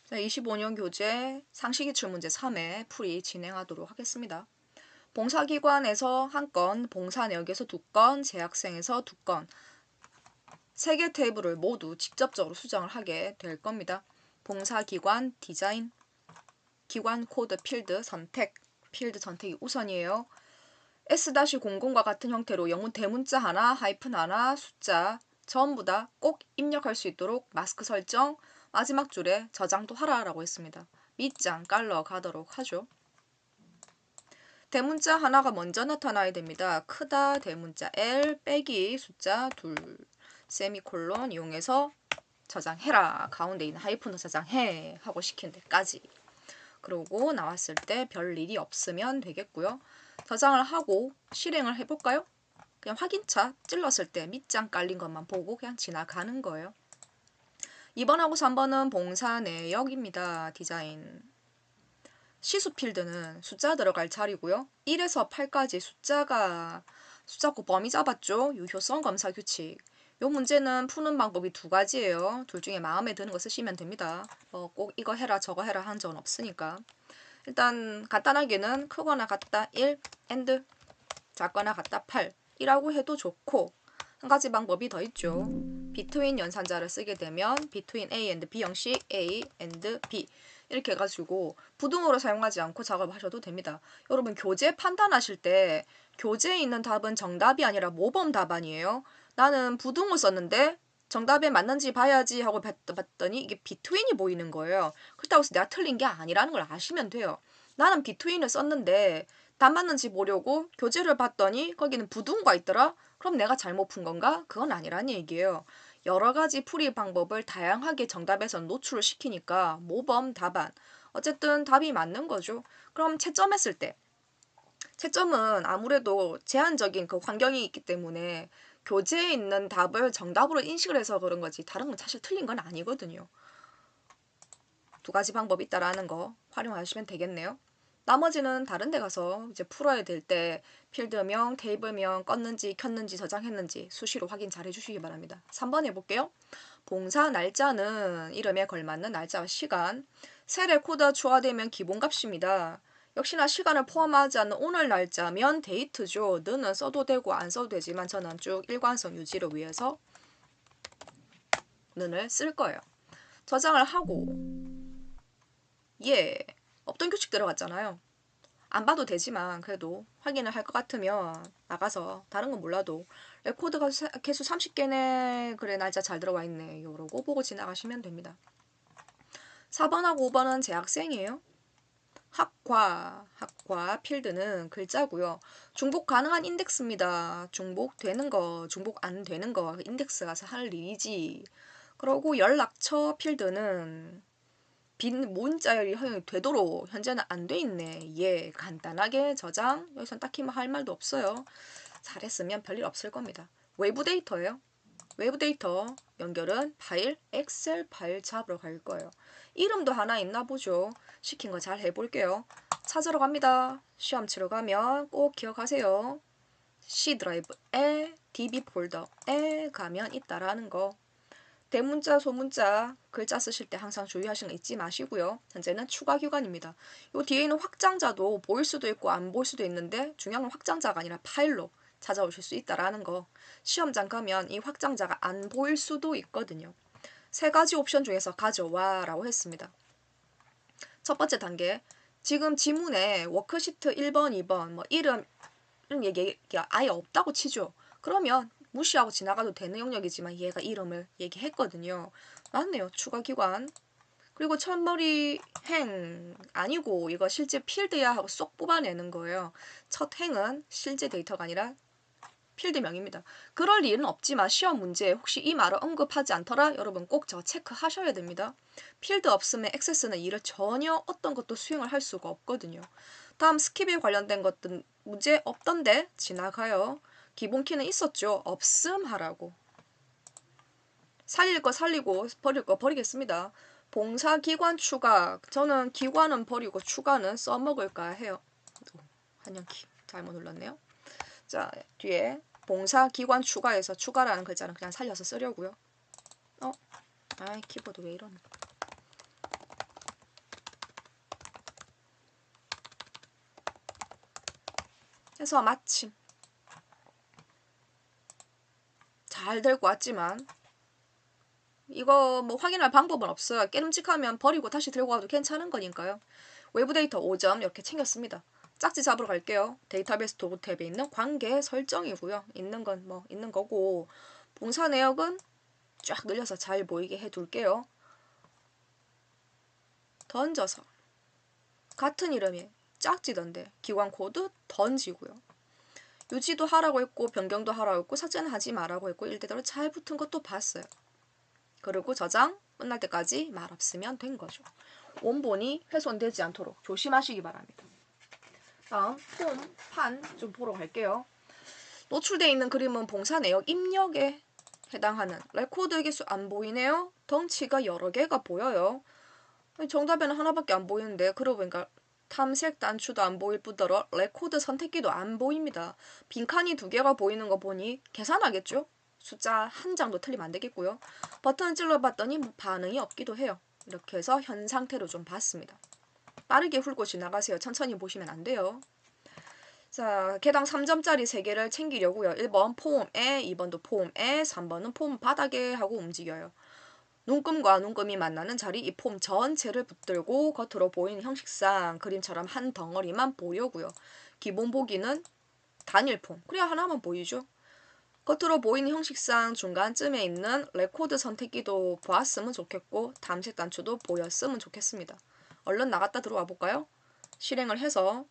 자, 25년 교재 상식기출문제 3회 풀이 진행하도록 하겠습니다. 봉사기관에서 1건, 봉사내역에서 2건, 재학생에서 2건, 3개 테이블을 모두 직접적으로 수정을 하게 될 겁니다. 봉사기관 디자인, 기관 코드 필드 선택, 필드 선택이 우선이에요. S-00과 같은 형태로 영문 대문자 하나, 하이픈 하나, 숫자 전부 다 꼭 입력할 수 있도록 마스크 설정, 마지막 줄에 저장도 하라라고 했습니다. 밑장 깔러 가도록 하죠. 대문자 하나가 먼저 나타나야 됩니다. 크다 대문자 L 빼기 숫자 2 세미콜론 이용해서 저장해라. 가운데 있는 하이픈도 저장해 하고 시킨 데까지. 그러고 나왔을 때 별일이 없으면 되겠고요. 저장을 하고 실행을 해볼까요? 그냥 확인차 찔렀을 때 밑장 깔린 것만 보고 그냥 지나가는 거예요. 2번하고 3번은 봉사 내역입니다. 디자인. 시수 필드는 숫자 들어갈 자리고요. 1에서 8까지 숫자고 범위 잡았죠. 유효성 검사 규칙. 요 문제는 푸는 방법이 2가지예요. 둘 중에 마음에 드는 거 쓰시면 됩니다. 꼭 이거 해라 저거 해라 한 적은 없으니까. 일단 간단하게는 크거나 같다 1, and 작거나 같다 8 이라고 해도 좋고 한 가지 방법이 더 있죠. between 연산자를 쓰게 되면 between A and B 형식 A and B 이렇게 해가지고 부등호로 사용하지 않고 작업하셔도 됩니다. 여러분 교재 판단하실 때 교재에 있는 답은 정답이 아니라 모범 답안이에요. 나는 부등호 썼는데 정답에 맞는지 봐야지 하고 봤더니 이게 between이 보이는 거예요. 그렇다고 해서 내가 틀린 게 아니라는 걸 아시면 돼요. 나는 between을 썼는데 답 맞는지 보려고 교재를 봤더니 거기는 부등호가 있더라? 그럼 내가 잘못 푼 건가? 그건 아니라는 얘기예요. 여러 가지 풀이 방법을 다양하게 정답에서 노출을 시키니까 모범 답안. 어쨌든 답이 맞는 거죠. 그럼 채점했을 때 채점은 아무래도 제한적인 그 환경이 있기 때문에 교재에 있는 답을 정답으로 인식을 해서 그런 거지 다른 건 사실 틀린 건 아니거든요. 2가지 방법이 있다라는 거 활용하시면 되겠네요. 나머지는 다른 데 가서 이제 풀어야 될 때 필드명, 테이블명 껐는지 켰는지 저장했는지 수시로 확인 잘 해주시기 바랍니다. 3번 해볼게요. 봉사 날짜는 이름에 걸맞는 날짜와 시간. 새 레코더 추가되면 기본값입니다. 역시나 시간을 포함하지 않는 오늘 날짜면 데이트죠. 는은 써도 되고 안 써도 되지만 저는 쭉 일관성 유지를 위해서 는을 쓸 거예요. 저장을 하고 없던 규칙 들어갔잖아요. 안 봐도 되지만 그래도 확인을 할 것 같으면 나가서 다른 건 몰라도 레코드가 개수 30개네 그래 날짜 잘 들어와 있네 요러고 보고 지나가시면 됩니다. 4번하고 5번은 재학생이에요. 학과 필드는 글자고요. 중복 가능한 인덱스입니다. 중복되는 거 중복 안 되는 거 인덱스가 할 일이지. 그리고 연락처 필드는 빈 문자열이 허용이 되도록 현재는 안 돼 있네. 간단하게 저장. 여기선 딱히 뭐 할 말도 없어요. 잘했으면 별일 없을 겁니다. 외부 데이터예요. 외부 데이터 연결은 파일, 엑셀 파일 잡으러 갈 거예요. 이름도 하나 있나 보죠. 시킨 거 잘 해볼게요. 찾으러 갑니다. 시험 치러 가면 꼭 기억하세요. C 드라이브에 DB 폴더에 가면 있다라는 거. 대문자, 소문자 글자 쓰실 때 항상 주의하시는 거 잊지 마시고요. 현재는 추가 기간입니다. 요 뒤에 있는 확장자도 보일 수도 있고 안 보일 수도 있는데 중요한 건 확장자가 아니라 파일로 찾아오실 수 있다라는 거. 시험장 가면 이 확장자가 안 보일 수도 있거든요. 3가지 옵션 중에서 가져와 라고 했습니다. 첫 번째 단계. 지금 지문에 워크시트 1번, 2번 뭐 이름 이런 얘기가 아예 없다고 치죠. 그러면 무시하고 지나가도 되는 영역이지만 얘가 이름을 얘기했거든요. 맞네요. 추가 기관. 그리고 첫머리 행 아니고 이거 실제 필드야 하고 쏙 뽑아내는 거예요. 첫 행은 실제 데이터가 아니라 필드명입니다. 그럴 일은 없지만 시험 문제에 혹시 이 말을 언급하지 않더라 여러분 꼭 저 체크하셔야 됩니다. 필드 없으면 액세스는 일을 전혀 어떤 것도 수행을 할 수가 없거든요. 다음 스킵에 관련된 것들 문제 없던데 지나가요. 기본키는 있었죠. 없음 하라고. 살릴 거 살리고 버릴 거 버리겠습니다. 봉사기관 추가. 저는 기관은 버리고 추가는 써먹을까 해요. 한영키 잘못 눌렀네요. 자 뒤에 봉사기관 추가해서 추가라는 글자는 그냥 살려서 쓰려고요. 키보드 왜 이러나. 해서 마침 잘 들고 왔지만 이거 뭐 확인할 방법은 없어요. 깨름직하면 버리고 다시 들고 와도 괜찮은 거니까요. 외부 데이터 5점 이렇게 챙겼습니다. 짝지 잡으러 갈게요. 데이터베이스 도구 탭에 있는 관계 설정이고요. 있는 건 뭐 있는 거고 봉사 내역은 쫙 늘려서 잘 보이게 해둘게요. 던져서 같은 이름이 짝지던데 기관 코드 던지고요. 유지도 하라고 했고 변경도 하라고 했고 삭제는 하지 말라고 했고 일대대로 잘 붙은 것도 봤어요. 그리고 저장 끝날 때까지 말 없으면 된 거죠. 원본이 훼손되지 않도록 조심하시기 바랍니다. 다음 폼, 판 좀 보러 갈게요. 노출되어 있는 그림은 봉사 내역 입력에 해당하는 레코드 개수 안 보이네요. 덩치가 여러 개가 보여요. 정답에는 하나밖에 안 보이는데 그러고 보니까 탐색 단추도 안 보일 뿐더러 레코드 선택기도 안 보입니다. 빈칸이 2개가 보이는 거 보니 계산하겠죠? 숫자 한 장도 틀리면 안 되겠고요. 버튼 찔러봤더니 뭐 반응이 없기도 해요. 이렇게 해서 현 상태로 좀 봤습니다. 빠르게 훑고 지나가세요. 천천히 보시면 안 돼요. 자, 개당 3점짜리 3개를 챙기려고요. 1번 폼에, 2번도 폼에, 3번은 폼 바닥에 하고 움직여요. 눈금과 눈금이 만나는 자리 이 폼 전체를 붙들고 겉으로 보이는 형식상 그림처럼 한 덩어리만 보려고요. 기본 보기는 단일 폼. 그래야 하나만 보이죠. 겉으로 보이는 형식상 중간쯤에 있는 레코드 선택기도 보았으면 좋겠고 탐색 단추도 보였으면 좋겠습니다. 얼른 나갔다 들어와 볼까요? 실행을 해서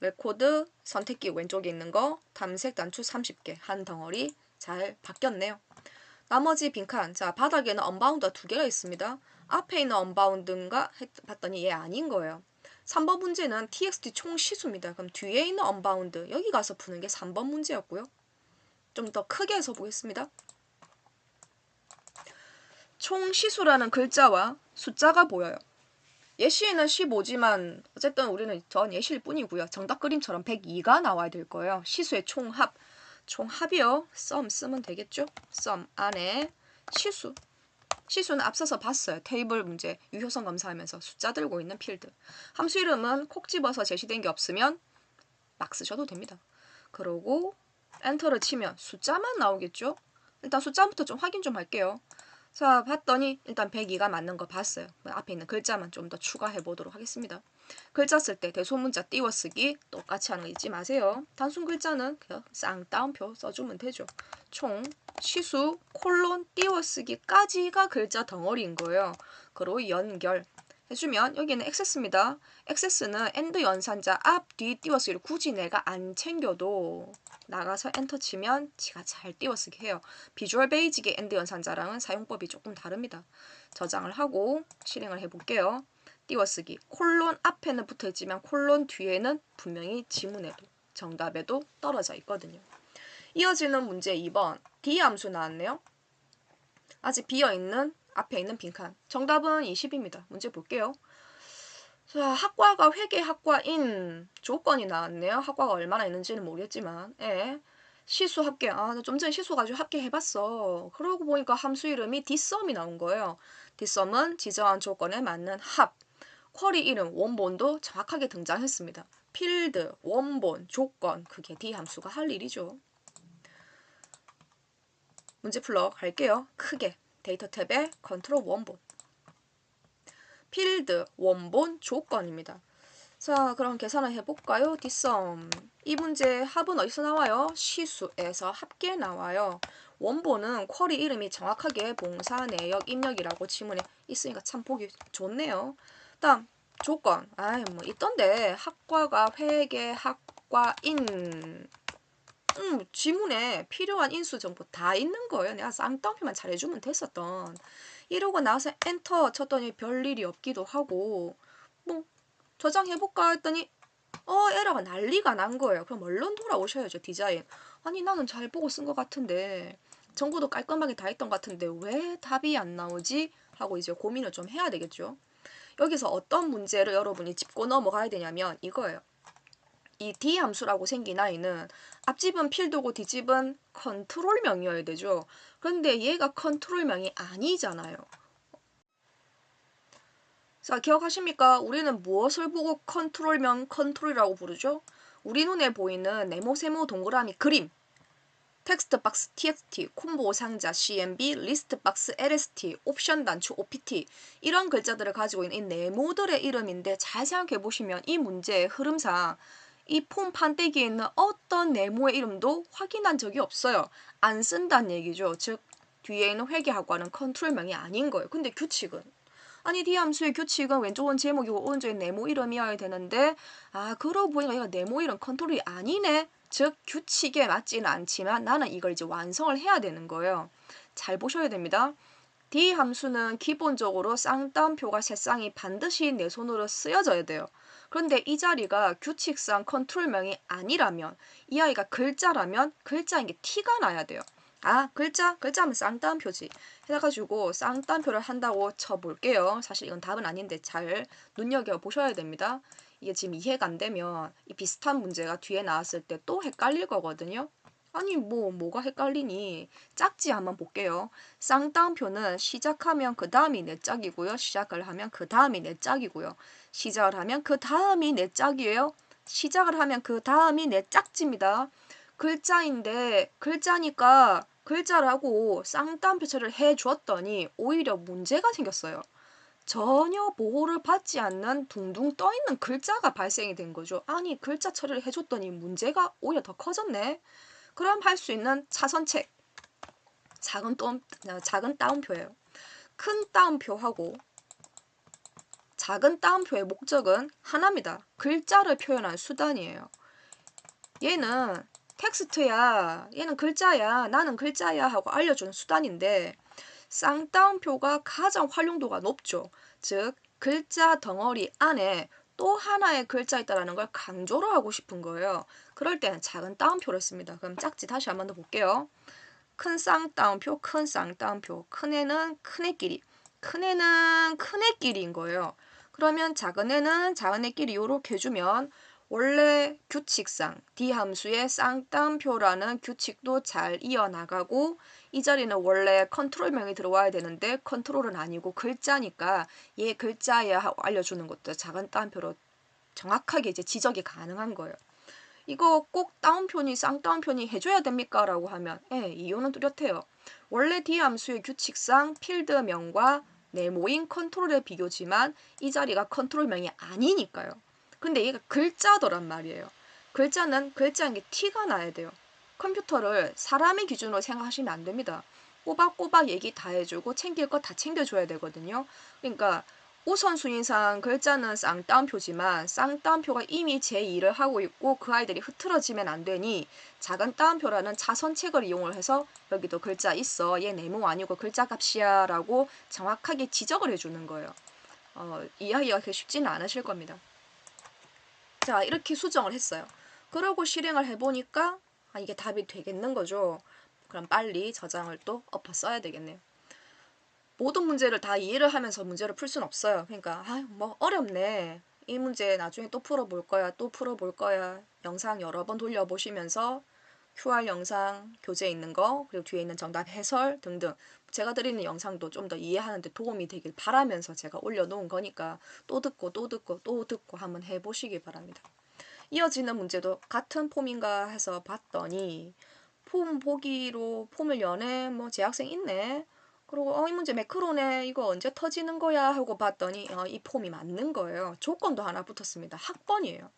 레코드 선택기 왼쪽에 있는 거 탐색 단추 30개 한 덩어리 잘 바뀌었네요. 나머지 빈칸, 자 바닥에는 언바운드가 2개가 있습니다. 앞에 있는 언바운드인가 봤더니 얘 아닌 거예요. 3번 문제는 txt 총 시수입니다. 그럼 뒤에 있는 언바운드 여기 가서 푸는 게 3번 문제였고요. 좀 더 크게 해서 보겠습니다. 총 시수라는 글자와 숫자가 보여요. 예시에는 15지만 어쨌든 우리는 전 예시일 뿐이고요. 정답 그림처럼 102가 나와야 될 거예요. 시수의 총합. 총합이요. 썸 쓰면 되겠죠? 썸 안에 시수. 시수는 앞서서 봤어요. 테이블 문제 유효성 검사하면서 숫자 들고 있는 필드. 함수 이름은 콕 집어서 제시된 게 없으면 막 쓰셔도 됩니다. 그러고 엔터를 치면 숫자만 나오겠죠? 일단 숫자부터 좀 확인 좀 할게요. 자, 봤더니 일단 102가 맞는 거 봤어요. 앞에 있는 글자만 좀 더 추가해 보도록 하겠습니다. 글자 쓸 때 대소문자 띄워쓰기 똑같이 하는 거 잊지 마세요. 단순 글자는 그냥 쌍따옴표 써주면 되죠. 총, 시수, 콜론 띄워쓰기까지가 글자 덩어리인 거예요. 그리고 연결 해주면 여기는 액세스입니다. 액세스는 엔드 연산자 앞, 뒤 띄워쓰기를 굳이 내가 안 챙겨도 나가서 엔터 치면 지가 잘 띄워쓰게 해요. 비주얼 베이직의 엔드 연산자랑은 사용법이 조금 다릅니다. 저장을 하고 실행을 해볼게요. 띄워쓰기 콜론 앞에는 붙어있지만 콜론 뒤에는 분명히 지문에도 정답에도 떨어져 있거든요. 이어지는 문제 2번 D 함수 나왔네요. 아직 비어있는 앞에 있는 빈칸. 정답은 20입니다. 문제 볼게요. 자, 학과가 회계 학과인 조건이 나왔네요. 학과가 얼마나 있는지는 모르겠지만 시수 합계. 나 좀 전에 시수 가지고 합계해봤어. 그러고 보니까 함수 이름이 dsum이 나온 거예요. dsum은 지정한 조건에 맞는 합. 쿼리 이름 원본도 정확하게 등장했습니다. 필드, 원본, 조건 그게 D 함수가 할 일이죠. 문제 풀러 갈게요. 크게 데이터 탭에 컨트롤 원본. 필드, 원본, 조건입니다. 자, 그럼 계산을 해볼까요? dsum. 이 문제 합은 어디서 나와요? 시수에서 합계 나와요. 원본은 쿼리 이름이 정확하게 봉사 내역 입력이라고 지문에 있으니까 참 보기 좋네요. 다음 조건. 뭐 있던데 학과가 회계 학과인. 지문에 필요한 인수 정보 다 있는 거예요. 내가 쌍따옴표만 잘해주면 됐었던. 이러고 나서 엔터 쳤더니 별일이 없기도 하고 뭐 저장해볼까 했더니 에러가 난리가 난 거예요. 그럼 얼른 돌아오셔야죠. 디자인. 아니 나는 잘 보고 쓴 것 같은데 정보도 깔끔하게 다 했던 것 같은데 왜 답이 안 나오지? 하고 이제 고민을 좀 해야 되겠죠. 여기서 어떤 문제를 여러분이 짚고 넘어가야 되냐면 이거예요. 이 D 함수라고 생긴 아이는 앞집은 필드고 뒷집은 컨트롤명이어야 되죠. 그런데 얘가 컨트롤명이 아니잖아요. 자, 기억하십니까? 우리는 무엇을 보고 컨트롤명 컨트롤이라고 부르죠? 우리 눈에 보이는 네모, 세모, 동그라미, 그림, 텍스트 박스 txt, 콤보 상자 cmb, 리스트 박스 lst, 옵션 단추 opt 이런 글자들을 가지고 있는 이 네모들의 이름인데 잘 생각해 보시면 이 문제의 흐름상 이 폼 판때기에 있는 어떤 네모의 이름도 확인한 적이 없어요. 안 쓴다는 얘기죠. 즉 뒤에 있는 회계하고 하는 컨트롤명이 아닌 거예요. 근데 규칙은 아니 D 함수의 규칙은 왼쪽은 제목이고 오른쪽엔 네모 이름이어야 되는데 그러고 보니까 얘가 네모 이름 컨트롤이 아니네. 즉 규칙에 맞지는 않지만 나는 이걸 이제 완성을 해야 되는 거예요. 잘 보셔야 됩니다. D 함수는 기본적으로 쌍따옴표가 세 쌍이 반드시 내 손으로 쓰여져야 돼요. 그런데 이 자리가 규칙상 컨트롤명이 아니라면 이 아이가 글자라면 글자인 게 티가 나야 돼요. 글자면 쌍따옴표지. 해가지고 쌍따옴표를 한다고 쳐볼게요. 사실 이건 답은 아닌데 잘 눈여겨보셔야 됩니다. 이게 지금 이해가 안 되면 이 비슷한 문제가 뒤에 나왔을 때 또 헷갈릴 거거든요. 아니 뭐가 헷갈리니? 짝지 한번 볼게요. 쌍따옴표는 시작하면 그 다음이 내 짝이고요. 시작을 하면 그 다음이 내 짝이고요. 시작을 하면 그 다음이 내 짝이에요. 시작을 하면 그 다음이 내 짝지입니다. 글자인데 글자니까 글자라고 쌍따옴표 처리를 해줬더니 오히려 문제가 생겼어요. 전혀 보호를 받지 않는 둥둥 떠있는 글자가 발생이 된 거죠. 아니 글자 처리를 해줬더니 문제가 오히려 더 커졌네. 그럼 할 수 있는 차선책 작은 따옴표예요. 큰 따옴표하고 작은 따옴표의 목적은 하나입니다. 글자를 표현한 수단이에요. 얘는 텍스트야, 얘는 글자야, 나는 글자야 하고 알려주는 수단인데 쌍따옴표가 가장 활용도가 높죠. 즉 글자 덩어리 안에 또 하나의 글자 있다는 걸 강조를 하고 싶은 거예요. 그럴 때는 작은 따옴표를 씁니다. 그럼 짝지 다시 한번 더 볼게요. 큰 쌍따옴표, 큰 쌍따옴표, 큰 애는 큰 애끼리, 큰 애는 큰 애끼리인 거예요. 그러면 작은 애는 작은 애끼리 이렇게 해주면 원래 규칙상 D 함수의 쌍따옴표라는 규칙도 잘 이어나가고 이 자리는 원래 컨트롤명이 들어와야 되는데 컨트롤은 아니고 글자니까 얘 글자야 하고 알려주는 것도 작은 따옴표로 정확하게 이제 지적이 가능한 거예요. 이거 꼭 따옴표니 쌍따옴표니 해줘야 됩니까? 라고 하면 이유는 뚜렷해요. 원래 D 함수의 규칙상 필드명과 네모인 컨트롤의 비교지만 이 자리가 컨트롤명이 아니니까요. 근데 얘가 글자더란 말이에요. 글자는 글자인 게 티가 나야 돼요. 컴퓨터를 사람의 기준으로 생각하시면 안 됩니다. 꼬박꼬박 얘기 다 해주고 챙길 거 다 챙겨줘야 되거든요. 그러니까 우선순위상 글자는 쌍따옴표지만 쌍따옴표가 이미 제 일을 하고 있고 그 아이들이 흐트러지면 안 되니 작은 따옴표라는 차선책을 이용을 해서 여기도 글자 있어. 얘 네모 아니고 글자 값이야 라고 정확하게 지적을 해주는 거예요. 이해하기가 그렇게 쉽지는 않으실 겁니다. 자, 이렇게 수정을 했어요. 그러고 실행을 해보니까 이게 답이 되겠는 거죠. 그럼 빨리 저장을 또 엎어 써야 되겠네요. 모든 문제를 다 이해를 하면서 문제를 풀 수는 없어요. 그러니까 뭐 어렵네. 이 문제 나중에 또 풀어볼 거야. 또 풀어볼 거야. 영상 여러 번 돌려보시면서 QR 영상, 교재 있는 거, 그리고 뒤에 있는 정답 해설 등등 제가 드리는 영상도 좀 더 이해하는 데 도움이 되길 바라면서 제가 올려놓은 거니까 또 듣고 또 듣고 또 듣고 한번 해보시기 바랍니다. 이어지는 문제도 같은 폼인가 해서 봤더니 폼 보기로 폼을 여네 뭐 재학생 있네. 그리고 이 문제 매크로네 이거 언제 터지는 거야 하고 봤더니 이 폼이 맞는 거예요. 조건도 하나 붙었습니다. 학번이에요.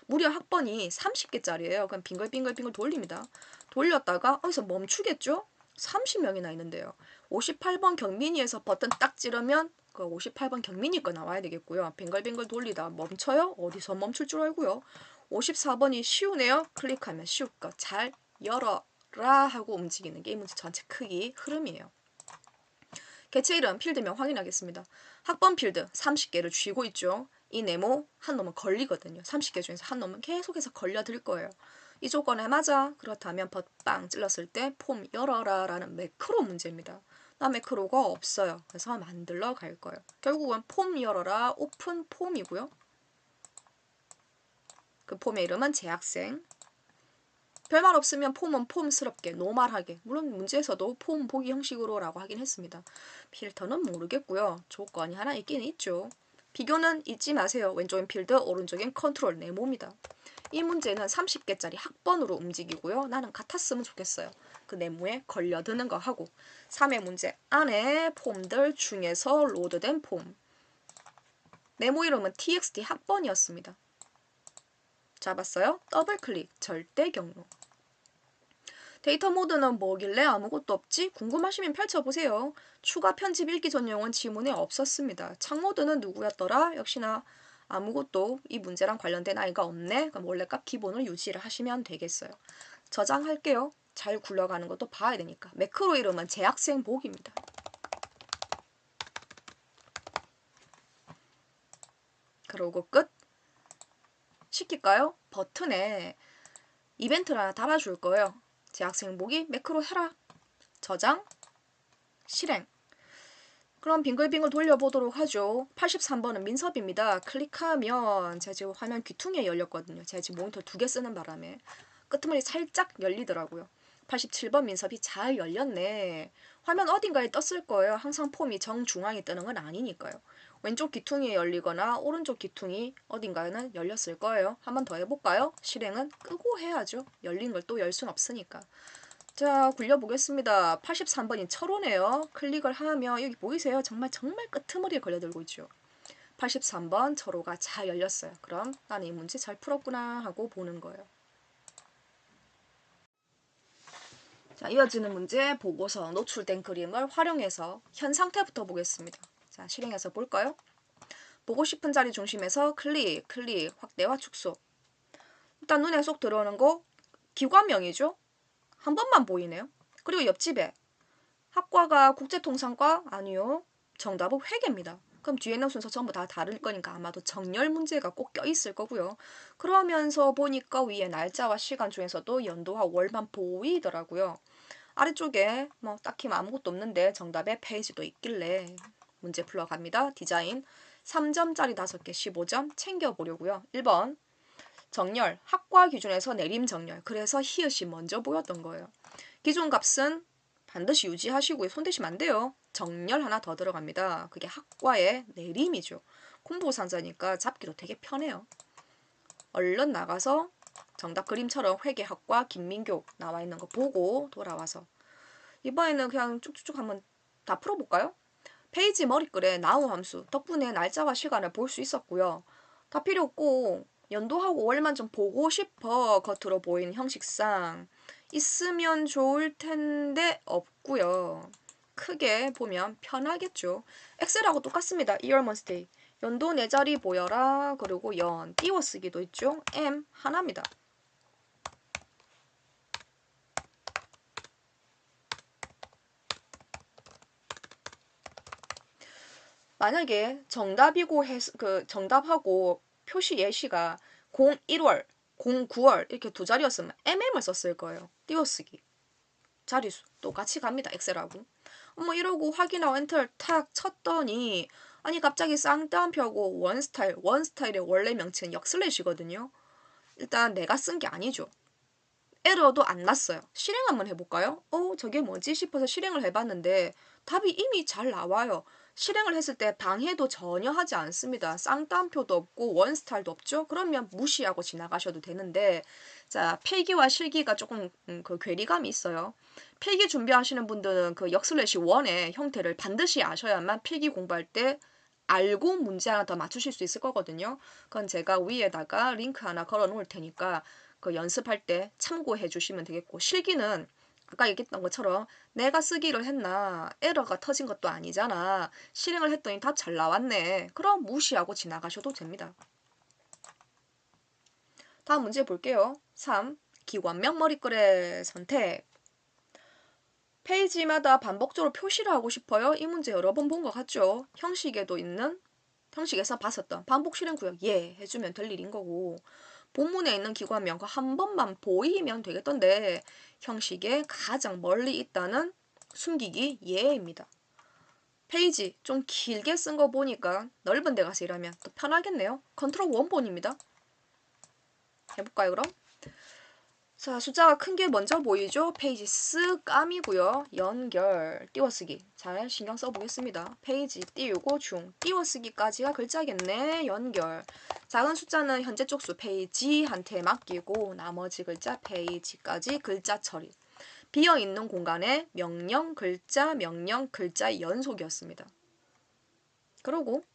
무려 학번이 30개짜리예요. 그럼 빙글빙글 돌립니다. 돌렸다가 어디서 멈추겠죠? 30명이나 있는데요. 58번 경민이에서 버튼 딱 찌르면 그 58번 경민이 거 나와야 되겠고요. 빙글빙글 돌리다 멈춰요? 어디서 멈출 줄 알고요. 54번이 쉬우네요. 클릭하면 쉬울 거 잘 열어라 하고 움직이는 게 이 문제 전체 크기 흐름이에요. 개체 이름 필드명 확인하겠습니다. 학번 필드 30개를 쥐고 있죠. 이 네모 한 놈은 걸리거든요. 30개 중에서 한 놈은 계속해서 걸려들 거예요. 이 조건에 맞아. 그렇다면 빵 찔렀을 때 폼 열어라 라는 매크로 문제입니다. 나 매크로가 없어요. 그래서 만들러 갈 거예요. 결국은 폼 열어라 오픈 폼이고요. 그 폼의 이름은 재학생. 별말 없으면 폼은 폼스럽게 노멀하게 물론 문제에서도 폼 보기 형식으로 라고 하긴 했습니다. 필터는 모르겠고요. 조건이 하나 있긴 있죠. 비교는 잊지 마세요. 왼쪽엔 필드, 오른쪽엔 컨트롤, 네모입니다. 이 문제는 30개짜리 학번으로 움직이고요. 나는 같았으면 좋겠어요. 그 네모에 걸려드는 거 하고 3의 문제 안에 폼들 중에서 로드된 폼. 네모 이름은 txt 학번이었습니다. 잡았어요? 더블클릭, 절대 경로. 데이터 모드는 뭐길래 아무것도 없지? 궁금하시면 펼쳐보세요. 추가 편집 읽기 전용은 지문에 없었습니다. 창 모드는 누구였더라? 역시나 아무것도 이 문제랑 관련된 아이가 없네. 그럼 원래값 기본을 유지를 하시면 되겠어요. 저장할게요. 잘 굴러가는 것도 봐야 되니까. 매크로 이름은 재학생 복입니다. 그러고 끝. 시킬까요? 버튼에 이벤트를 하나 달아줄 거예요. 재학생 복이 매크로 해라. 저장, 실행. 그럼 빙글빙글 돌려보도록 하죠. 83번은 민섭입니다. 클릭하면 제가 지금 화면 귀퉁이에 열렸거든요. 제가 지금 모니터 2개 쓰는 바람에 끄트머리 살짝 열리더라고요. 87번 민섭이 잘 열렸네. 화면 어딘가에 떴을 거예요. 항상 폼이 정중앙에 뜨는 건 아니니까요. 왼쪽 귀퉁이에 열리거나 오른쪽 귀퉁이 어딘가에는 열렸을 거예요. 한 번 더 해볼까요? 실행은 끄고 해야죠. 열린 걸 또 열 순 없으니까. 자, 굴려보겠습니다. 83번이 철호네요. 클릭을 하면 여기 보이세요? 정말 끄트머리에 걸려들고 있죠. 83번 철호가 잘 열렸어요. 그럼 나는 이 문제 잘 풀었구나 하고 보는 거예요. 자, 이어지는 문제 보고서 노출된 그림을 활용해서 현 상태부터 보겠습니다. 자, 실행해서 볼까요? 보고 싶은 자리 중심에서 클릭, 확대와 축소. 일단 눈에 쏙 들어오는 거 기관명이죠? 한 번만 보이네요. 그리고 옆집에 학과가 국제통상과? 아니요. 정답은 회계입니다. 그럼 뒤에 있는 순서 전부 다 다를 거니까 아마도 정렬 문제가 꼭 껴있을 거고요. 그러면서 보니까 위에 날짜와 시간 중에서도 연도와 월만 보이더라고요. 아래쪽에 뭐 딱히 아무것도 없는데 정답에 페이지도 있길래 문제 풀러갑니다. 디자인 3점짜리 5개 15점 챙겨보려고요. 1번 정렬, 학과 기준에서 내림 정렬. 그래서 히읗이 먼저 보였던 거예요. 기준값은 반드시 유지하시고요. 손대시면 안 돼요. 정렬 하나 더 들어갑니다. 그게 학과의 내림이죠. 공부상자니까 잡기도 되게 편해요. 얼른 나가서 정답 그림처럼 회계학과 김민교 나와 있는 거 보고 돌아와서 이번에는 그냥 쭉쭉쭉 한번 다 풀어볼까요? 페이지 머리글에 now 함수 덕분에 날짜와 시간을 볼 수 있었고요. 다 필요 없고 연도하고 월만 좀 보고 싶어 겉으로 보이는 형식상 있으면 좋을 텐데 없고요. 크게 보면 편하겠죠. 엑셀하고 똑같습니다. year, month, day. 연도 네 자리 보여라. 그리고 연 띄워쓰기도 있죠. M 하나입니다. 만약에 정답이고 정답하고 표시 예시가 01월, 09월 이렇게 두 자리였으면 MM을 썼을 거예요. 띄워쓰기. 자리수 똑같이 갑니다. 엑셀하고. 뭐 이러고 확인하고 엔터를 탁 쳤더니 아니 갑자기 쌍따옴표하고 원스타일의 원래 명칭은 역슬래시거든요. 일단 내가 쓴 게 아니죠. 에러도 안 났어요. 실행 한번 해볼까요? 저게 뭐지 싶어서 실행을 해봤는데 답이 이미 잘 나와요. 실행을 했을 때 방해도 전혀 하지 않습니다. 쌍따옴표도 없고 원스타일도 없죠? 그러면 무시하고 지나가셔도 되는데 자 필기와 실기가 조금 그 괴리감이 있어요. 필기 준비하시는 분들은 그 역슬래시 원의 형태를 반드시 아셔야만 필기 공부할 때 알고 문제 하나 더 맞추실 수 있을 거거든요. 그건 제가 위에다가 링크 하나 걸어 놓을 테니까 그 연습할 때 참고해 주시면 되겠고 실기는 아까 얘기했던 것처럼 내가 쓰기를 했나 에러가 터진 것도 아니잖아. 실행을 했더니 답 잘 나왔네. 그럼 무시하고 지나가셔도 됩니다. 다음 문제 볼게요. 3. 기관명 머리글의 선택. 페이지마다 반복적으로 표시를 하고 싶어요. 이 문제 여러 번 본 것 같죠? 형식에도 있는 형식에서 봤었던 반복 실행 구역 예 해주면 될 일인 거고 본문에 있는 기관명과 한 번만 보이면 되겠던데 형식에 가장 멀리 있다는 숨기기 예입니다. 페이지 좀 길게 쓴 거 보니까 넓은 데 가서 일하면 또 편하겠네요. 컨트롤 원본입니다. 해볼까요 그럼? 자, 숫자가 큰 게 먼저 보이죠? 페이지 쓱 까미고요. 연결, 띄워쓰기. 잘 신경 써보겠습니다. 페이지 띄우고 중, 띄워쓰기까지가 글자겠네. 연결. 작은 숫자는 현재 쪽수 페이지한테 맡기고 나머지 글자 페이지까지 글자 처리. 비어있는 공간에 명령, 글자, 명령, 글자의 연속이었습니다. 그러고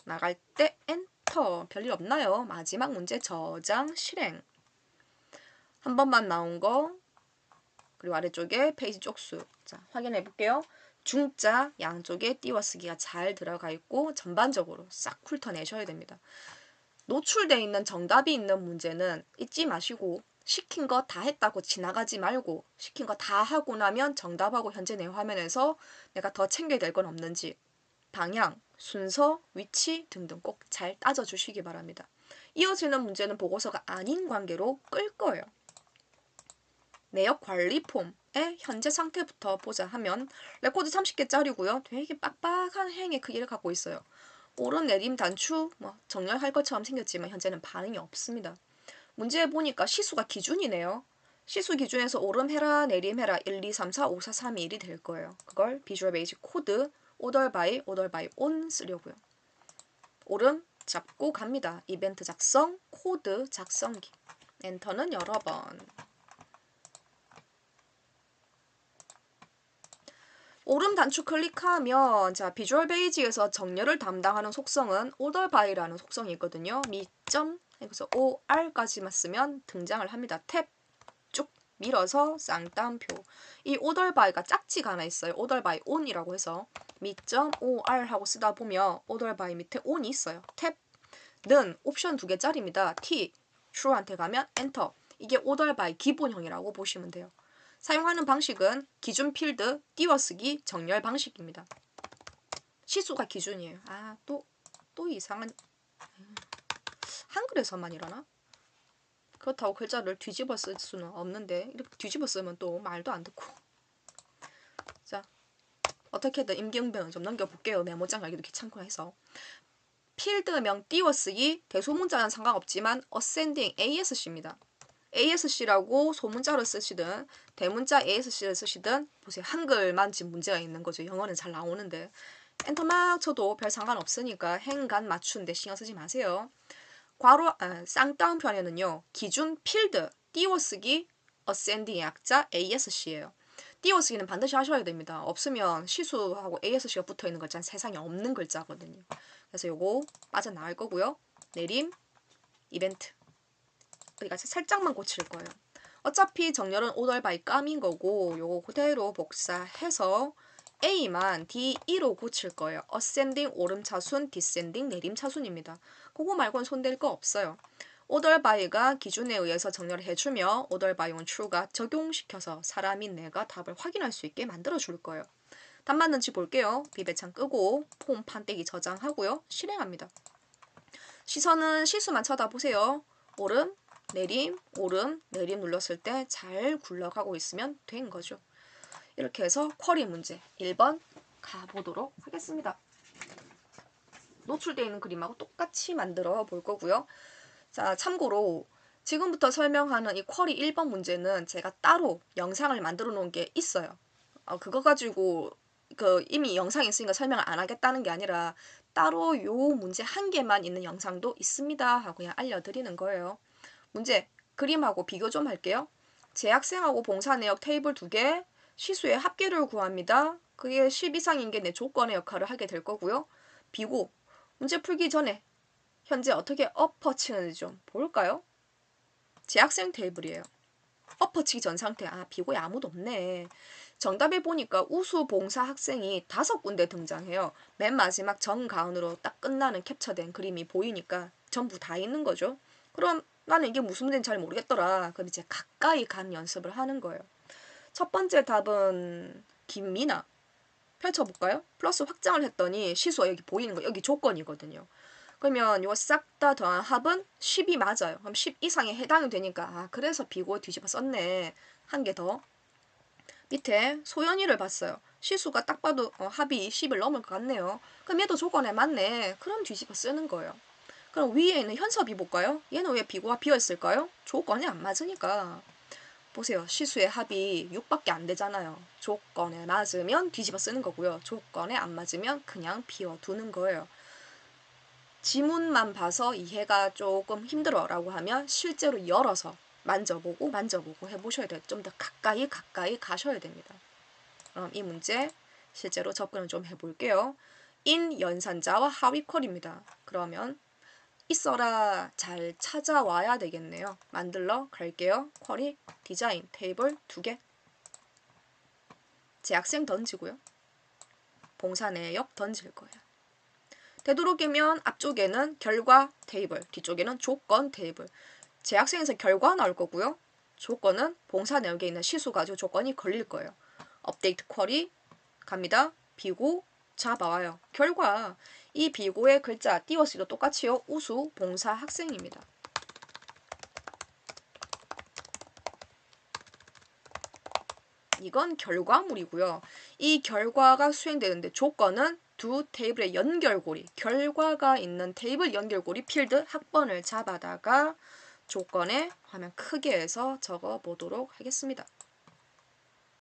나갈 때 엔터. 별일 없나요? 마지막 문제 저장, 실행. 한 번만 나온 거 그리고 아래쪽에 페이지 쪽수. 자, 확인해 볼게요. 중자 양쪽에 띄워쓰기가 잘 들어가 있고 전반적으로 싹 훑어내셔야 됩니다. 노출되어 있는 정답이 있는 문제는 잊지 마시고 시킨 거 다 했다고 지나가지 말고 시킨 거 다 하고 나면 정답하고 현재 내 화면에서 내가 더 챙겨야 될 건 없는지 방향, 순서, 위치 등등 꼭 잘 따져주시기 바랍니다. 이어지는 문제는 보고서가 아닌 관계로 끌 거예요. 내역 관리 폼의 현재 상태부터 보자 하면 레코드 30개짜리고요. 되게 빡빡한 행의 크기를 갖고 있어요. 오른 내림 단추 정렬할 것처럼 생겼지만 현재는 반응이 없습니다. 문제에 보니까 시수가 기준이네요. 시수 기준에서 오름해라 내림해라 1, 2, 3, 4, 5, 4, 3, 2, 1이 될 거예요. 그걸 비주얼 베이직 코드 오더 바이 온 쓰려고요. 오름 잡고 갑니다. 이벤트 작성 코드 작성기. 엔터는 여러 번. 오름 단추 클릭하면 자 비주얼 베이직에서 정렬을 담당하는 속성은 order by라는 속성이 있거든요. 미점 여기서 OR까지만 쓰면 등장을 합니다. 탭 쭉 밀어서 쌍따옴표. 이 order by가 짝지가 하나 있어요. order by on이라고 해서 미점 OR 하고 쓰다 보면 order by 밑에 on이 있어요. 탭는 옵션 2개짜리입니다. T true한테 가면 엔터. 이게 order by 기본형이라고 보시면 돼요. 사용하는 방식은 기준 필드, 띄워쓰기, 정렬 방식입니다. 시수가 기준이에요. 또 이상한 한글에서만 이러나? 그렇다고 글자를 뒤집어 쓸 수는 없는데 이렇게 뒤집어 쓰면 또 말도 안 듣고. 자, 어떻게든 임기응변을 좀 넘겨볼게요. 메모장 알기도 귀찮고 해서. 필드명 띄워쓰기, 대소문자는 상관없지만 ascending ASC입니다. ASC라고 소문자로 쓰시든 대문자 ASC를 쓰시든 보세요. 한글만 지금 문제가 있는 거죠. 영어는 잘 나오는데 엔터 막 쳐도 별 상관없으니까 행간 맞추는데 신경 쓰지 마세요. 쌍따옴편에는요. 기준 필드 띄워쓰기 ascending 약자 ASC예요. 띄워쓰기는 반드시 하셔야 됩니다. 없으면 시수하고 ASC가 붙어있는 글자는 세상에 없는 글자거든요. 그래서 요거 빠져나갈 거고요. 내림 이벤트 우리가 살짝만 고칠 거예요. 어차피 정렬은 order by 까민 거고 요거 그대로 복사해서 A만 D2로 고칠 거예요. ascending 오름차순, descending 내림차순입니다. 그거 말고는 손댈 거 없어요. order by가 기준에 의해서 정렬을 해주며 order by on true가 적용시켜서 사람인 내가 답을 확인할 수 있게 만들어줄 거예요. 답 맞는지 볼게요. 비배창 끄고 폼 판때기 저장하고요. 실행합니다. 시선은 시수만 쳐다보세요. 오름, 내림, 오름, 내림 눌렀을 때 잘 굴러가고 있으면 된 거죠. 이렇게 해서 쿼리 문제 1번 가보도록 하겠습니다. 노출되어 있는 그림하고 똑같이 만들어 볼 거고요. 자, 참고로 지금부터 설명하는 이 쿼리 1번 문제는 제가 따로 영상을 만들어 놓은 게 있어요. 그거 가지고 이미 영상이 있으니까 설명을 안 하겠다는 게 아니라 따로 요 문제 한 개만 있는 영상도 있습니다 하고 그냥 알려드리는 거예요. 문제 그림하고 비교 좀 할게요. 재학생하고 봉사 내역 테이블 2개 시수의 합계를 구합니다. 그게 10 이상인 게 내 조건의 역할을 하게 될 거고요. 비고 문제 풀기 전에 현재 어떻게 엎어치는지 좀 볼까요? 재학생 테이블이에요. 엎어치기 전 상태. 비고에 아무도 없네. 정답에 보니까 우수 봉사 학생이 5군데 등장해요. 맨 마지막 정가운으로 딱 끝나는 캡처된 그림이 보이니까 전부 다 있는 거죠. 그럼 나는 이게 무슨 문제인지 잘 모르겠더라. 그럼 이제 가까이 간 연습을 하는 거예요. 첫 번째 답은 김미나. 펼쳐볼까요? 플러스 확장을 했더니 시수가 여기 보이는 거 여기 조건이거든요. 그러면 이거 싹 다 더한 합은 10이 맞아요. 그럼 10 이상에 해당이 되니까 그래서 비고 뒤집어 썼네. 한 개 더. 밑에 소연이를 봤어요. 시수가 딱 봐도 합이 10을 넘을 것 같네요. 그럼 얘도 조건에 맞네. 그럼 뒤집어 쓰는 거예요. 그럼 위에 있는 현섭이 볼까요? 얘는 왜 비고가 비어있을까요? 조건이 안 맞으니까. 보세요. 시수의 합이 6밖에 안 되잖아요. 조건에 맞으면 뒤집어 쓰는 거고요. 조건에 안 맞으면 그냥 비워두는 거예요. 지문만 봐서 이해가 조금 힘들어 라고 하면 실제로 열어서 만져보고 해보셔야 돼요. 좀 더 가까이 가셔야 됩니다. 그럼 이 문제 실제로 접근을 좀 해볼게요. 인 연산자와 하위 퀄입니다. 그러면 있어라 잘 찾아와야 되겠네요. 만들러 갈게요. 쿼리, 디자인, 테이블 2개. 재학생 던지고요. 봉사 내역 던질 거예요. 되도록이면 앞쪽에는 결과 테이블, 뒤쪽에는 조건 테이블. 재학생에서 결과 나올 거고요. 조건은 봉사 내역에 있는 시수 가지고 조건이 걸릴 거예요. 업데이트 쿼리 갑니다. 비고 잡아와요. 결과 이 비고의 글자 띄워쓰기도 똑같이요. 우수 봉사 학생입니다. 이건 결과물이고요. 이 결과가 수행되는데 조건은 두 테이블의 연결고리, 결과가 있는 테이블 연결고리 필드 학번을 잡아다가 조건에 화면 크게 해서 적어 보도록 하겠습니다.